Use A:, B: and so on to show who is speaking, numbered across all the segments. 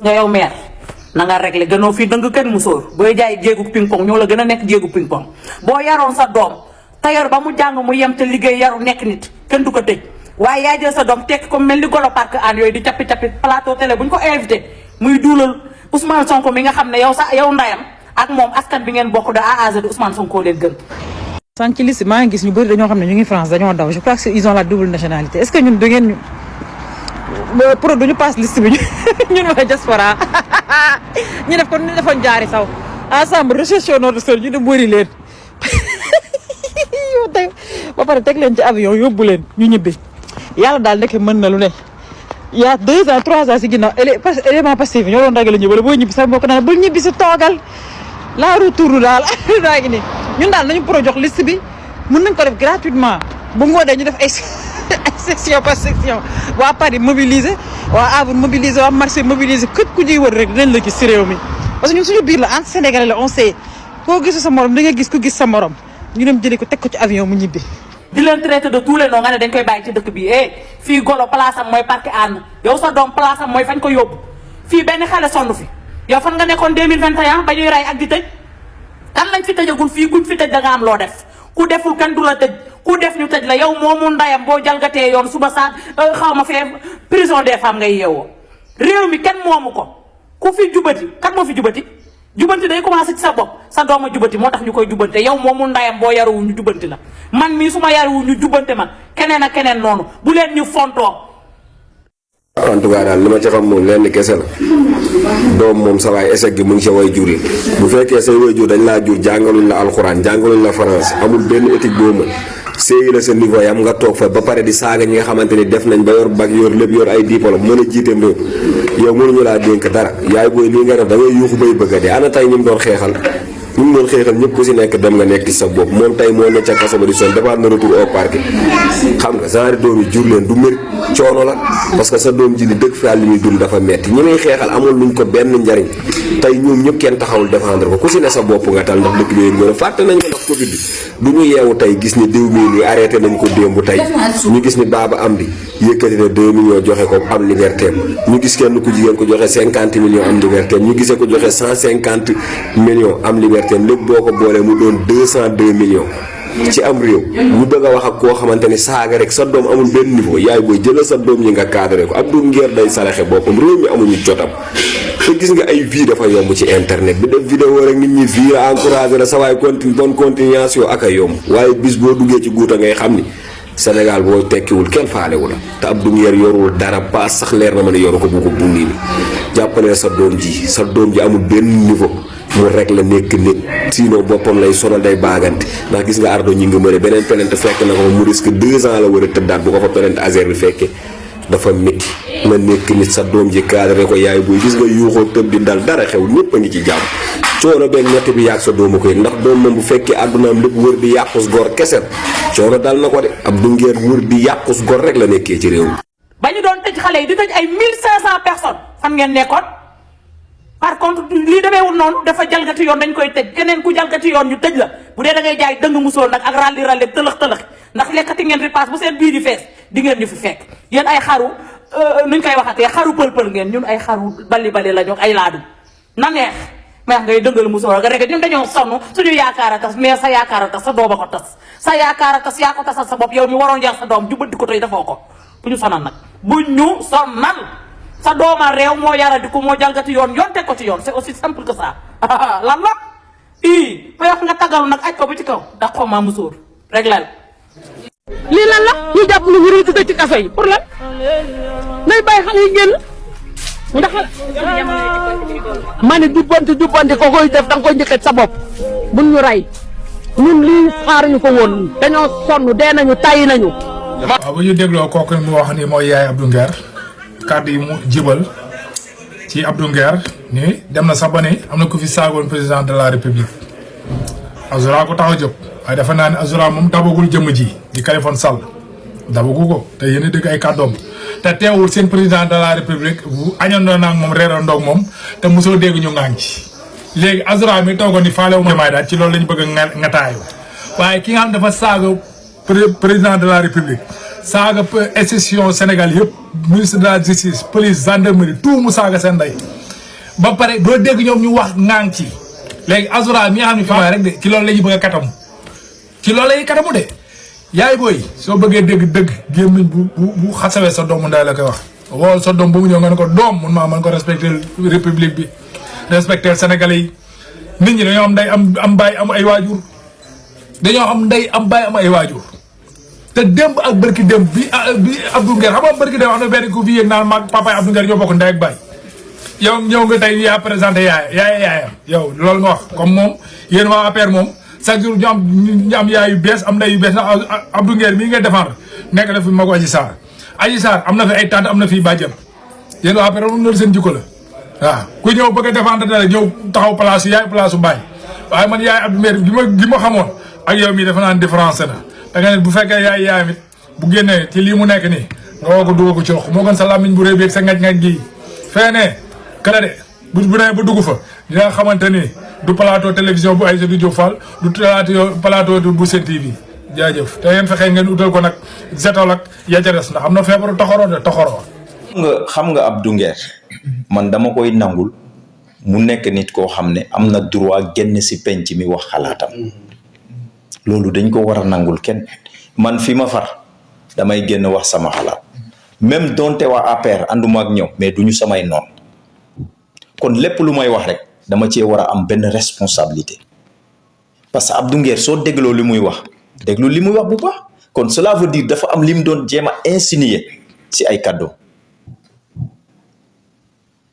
A: nga yow meer na nga régler gënoo fii dëng kenn musóor booy jaay jéegu ping pong ñoo la gën a nekk jéegu ping pong boo yaroon sa doom te yor ba mu jàng mu yem te liggéey yaru nekk nit kenn du ko tëj waaye yaa jël sa doom tekki ko mel ni golo parc an yooyu di cappi cappi plateau télé bu ñu ko invité muy duulal Ousmane Sonko mi nga xam ne yow ndayam ak moom askan bi ngeen bokk de A à Z Ousmane Sonko leen gën.
B: sànq ci liste maa ngi gis ñu bëri dañoo xam ne ñu ngi France dañoo daw je crois que ils ont la double nationalité est-ce que ñun da ngeen ñu pro duñu passe liste bi ñun waa diaspora ñu def ko ñu defoon jaari saw ensemble recherche notre sol ñu dem wëri leen ba pare teg leen ci avion yóbbu leen ñu ñibbi yàlla daal ndeke mën na lu ne il y a 2 ans 3 ans si ginnaaw élément passif ñoo doon ragal ñibbi wala boo ñibbi sax moo ko naan bul ñibbi si toogal la retour daal daa ngi nii ñun daal nañu pro jox liste bi mën nañ ko def gratuitement bu ngoonee ñu def ay section par section waa Paris mobiliser waa Havre mobiliser waa Marseille mobiliser képp ku ñuy wër rek dinañ la gis si réew mi parce que ñun suñu biir la entre Sénégalais la on sait koo gisu sa morom da nga gis ku gis sa morom ñu dem jëlee ko teg ko ci avion mu ñibbi.
A: di leen traité de tous les noms nga ne dañ koy bàyyi ci dëkk bi fii golo place am mooy parc Hann yow sa doom place am mooy fañ ko yóbbu fii benn xale sonn fi yow fan nga nekkoon 2021 ba ñuy ray ak di tëj kan lañ fi tëjagul fii kuñ fi tëj da nga am loo def ku deful kan du la tëj ku def ñu tëj la yow moomu ndayam boo jalgatee yoon suba saa xaw ma fee prison des femmes ngay yeewoo réew mi kenn moomu ko ku fi jubati kan moo fi jubati jubanti day commencé ci sa bopp sa dooma jubati moo tax ñu koy jubante yow moomu ndayam boo yaruwu ñu jubanti la man mii su ma yaruwu ñu jubante man keneen ak keneen noonu bu leen ñu fontoo.
C: en tout cas daal li ma ci xam moom lenn kese la doom moom sa waay échec gi mu ngi sa way jur yi bu fekkee say way jur dañ laa jur jàngaluñ la alxuraan jàngaluñ la France amul benn éthique boo mën séyi la sa niveau yam nga toog fa ba pare di saaga ñi nga xamante ni def nañ ba yor bac yor lépp yor ay diplôme mën a jiiteem réew yow mënuñu laa dénk dara yaay booy lii nga def da ngay yuuxu bay bëgg a dee ana tey ñu doon xeexal ñëpp ku si nekk dem nga nekk ci sa bopp moom tey moo ne ca kaso ba di son defaat na retour au parc xam nga genre doom yi jur leen du mérite coono la parce que sa doom ji li dëgg fi li muy dund dafa metti ñi muy xeexal amul luñ ko benn njariñ tey ñoom ñëpp kenn taxawul défendre ko ku si ne sa bopp nga tal ndax dëkk bi ngeen fàtte nañ ko ndax Covid bi du ñu yeewu tey gis ni diw mii nii arrêté nañ ko démb tey ñu gis ni Baba Amdi yëkkati na 2 millions joxe ko am liberté ñu gis kenn ku jigéen ko joxe 50 millions am liberté ñu gisee ko joxe 150 millions am liberté lépp boo ko boolee mu doon 202 millions ci am réew ñu bëgg a wax ak koo xamante ni saaga rek sa doom amul benn niveau yaay booy jëlal sa doom yi nga cadré ko Abdou Nguer day saraxe boppam réew mi amuñu jotam te gis nga ay vie dafa yomb ci internet bi def vidéo rek nit ñi vie la encouragé la sa waay bonne continuation ak a yomb waaye bis boo duggee ci guuta ngay xam ni Sénégal boo tekkiwul kenn faalewu la te Abdou Nguer yorul dara paas sax leer na ma ne yoru ko bu ko bundi ni jàppale sa doom ji amul benn niveau mu rek la nekk nit sinon boppam lay sonal day baagante ndax gis nga ardo ñi nga mëne beneen plainte fekk na ko mu risque 2 ans la war a tëddaat bu ko fa plainte Azer bi fekkee dafa métti na nekk nit sa doom ji cadré ko yaay booy gis nga yuuxoo tëb di dal dara xew ñëpp a ngi ci jàmm coono benn ñetti bi yàgg sa doomu ko yëg ndax doom moom bu fekkee àddunaam lépp wër di yàqus gor kese coono dal na ko de Abdou Nguer wër di yàqus gor rek la nekkee ci réew mi.
A: ba ñu doon tëj xale yi di tëj ay 1500 personnes fan ngeen nekkoon par contre lii demeewul noonu dafa jalgati yoon dañ koy tëj keneen ku jalgati yoon ñu tëj la bu dee da ngay jaay dëng musóor nag ak ralli tëlëx ndax lekkati ngeen ripaas bu seen biir di fees di ngeen ñu fi fekk yéen ay xaru nuñ koy waxatee xaru pël ngeen ñun ay xaru bali la ñu ay laadu na neex mais ngay dëngal musóor ak rek ñun dañoo sonn suñu yaakaar a tas mais sa yaakaar a tas sa doom a ko tas sa yaakaar a tas yaa ko tasal sa bopp yow mi waroon yar sa doom jubbanti ko tey defoo ko bu ñu sonal nag bu ñu sonal sa dooma réew moo yaradi ko moo jalgati yoon teg ko ci yoon c'est aussi simple que ça lan la may wax nga tagalu nag aj ko ba ci kaw ndax xaw ma musóor rek lal
B: lii lan la ñu jàpp lu ñu di ci kaso yi pour lan nay bàyyi xale yi génn ndax ma ne jubbanti ko koy def da nga koy njëkkat sa bopp buñ ñu rey ñun lii xaaruñu ko woon dañoo sonn dee nañu tàyyi nañu.
D: waaw bu ñu dégloo kooku mu wax ni mooy yaay Abdou Nguer kàddu yi mu jibal ci Abdou Nguer ni dem na sax ba ni am na ku fi saagoon président de la république Azoura ko tax a jóg waaye dafa naa ne Azoura moom dabagul jëmm ji di Khalifa Sall dabagu ko te yéen a dëgg ay kàddoom te teewul seen président de la république bu añandoo naa moom reerandoo ak moom te mosoo dégg ñu ngaan ci léegi Azoura mi toogoon ni faalewu ma daal ci loolu lañ bëgg a ngataayu waaye ki nga xam dafa saaga président de la république saaga institution Sénégal yëpp ministre de la justice police gendarmerie tout mu saaga seen ndey ba pare doo dégg ñoom ñu wax ŋaang ci léegi Azura mi nga xam ne fii rek de ci loolu la ñuy bëgg a katamu ci loolu la ñuy katamu de yaay booy soo bëggee dégg dëgg gémmiñ bu xasawee sa doomu nday la koy wax wool sa doom ba mu ñëw nga ne ko doom mun maa mën ko respecter république bi respecter sénégalais yi nit ñi dañoo am nday am baay am ay waajur dañoo am nday am baay am ay waajur te démb ak bërki démb bi Abdou Nguer xam nga bërki démb am na benn ku fi yéeg naan maag papa Abdou Nguer ñoo bokk ndey ak baay yow ñëw nga tey yaa présenté yaayam yow loolu nga wax comme moom yéen waa APR moom chaque jour ñu am yaay yu bees am nday yu bees ndax Abdou Nguer mii ngay défendre nekk na fi magu Adji Sarr am na fi ay tante am na fi bàjjen yéen waa APR moom loolu seen jikko la waaw ku ñëw bëgg a défendre dara ñëw taxaw place yaay place su baay waaye man yaay Abdou Nguer gi ma xamoon ak yow mii dafa naan différence na da nga ne bu fekkee yaay mit bu génnee ci lii mu nekk nii nga woo ko dugal ko ci wax moo gën sa làmmiñ bu réy beeg sa ngaj-ngaj gi feenee kala de bu nee ba dugg fa dina xamante ni du plateau télévision bu Aïssatou Diop Fall du plateau bu Sen TV jaajëf te yéen fexee ngeen utal ko nag zetol ak ya ca des ndax am na feebaru toxoro
E: xam nga Abdou Nguer man dama koy nangul mu nekk nit koo xam ne am na droit génn si penc mi wax xalaatam loolu dañ ko war a nangul kenn man fi ma far damay génn wax sama xalaat même donte waa APR ànduma ak ñoom mais duñu samay noon kon lépp lu may wax rek dama cee war a am benn responsabilité parce que Abdou Nguer soo dégloo li muy wax déglu li muy wax bu baax kon cela veut dire dafa am li mu doon jéem a insinuer si ay kàddu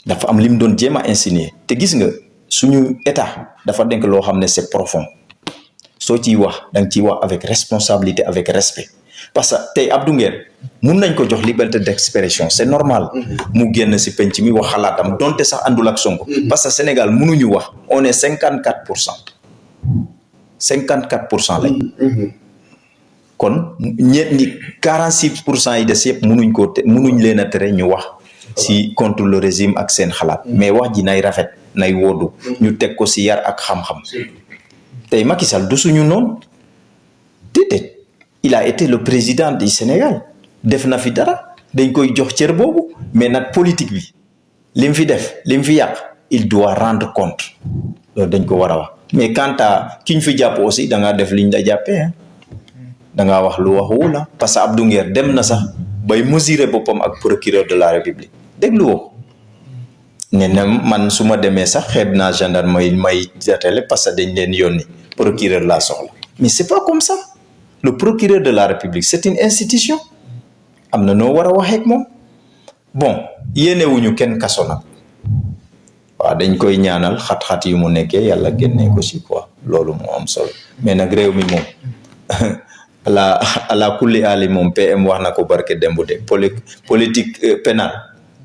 E: dafa am li mu doon jéem a insinuer te gis nga suñu état dafa denk loo xam ne c'est profond soo ciy wax da nga ciy wax avec responsabilité avec respect parce que tey Abdou Nguer mun nañ ko jox liberté d'expression c'est normal mu génn si penc mi wax xalaatam donte sax àndul ak Sonko parce que Sénégal mënuñu wax on est 54% lañ kon ñi 46% yi des yëpp mënuñ leen a tere ñu wax si contre le régime ak seen xalaat mais wax ji nay rafet nay woodu ñu teg ko si yar ak xam-xam tey Macky Sall du suñu noonu déedéet il a été le président du Sénégal def na fi dara dañ koy jox cër boobu mais nag politique bi lim fi def lim fi yàq il doit rendre compte loolu dañ ko war a wax mais quant à ki ñu fi jàpp aussi da ngaa def liñ la jàppee da ngaa wax lu waxu la parce que Abdou Nguer dem na sax bay mesurer boppam ak procureur de la République déglu woo ne na man su ma demee sax xeeb naa gendarme may jatale parce que dañ leen yónni procureur laa soxla mais c'est pas comme ça le procureur de la République c'est une institution am na noo war a waxee ak moom bon yéenewuñu kenn kaso nag waaw dañ koy ñaanal xat-xat yu mu nekkee yàlla génnee ko si quoi loolu moo am solo mais nag réew mi moom ala kulli ali moom PM wax na ko barke dembu de politique pénale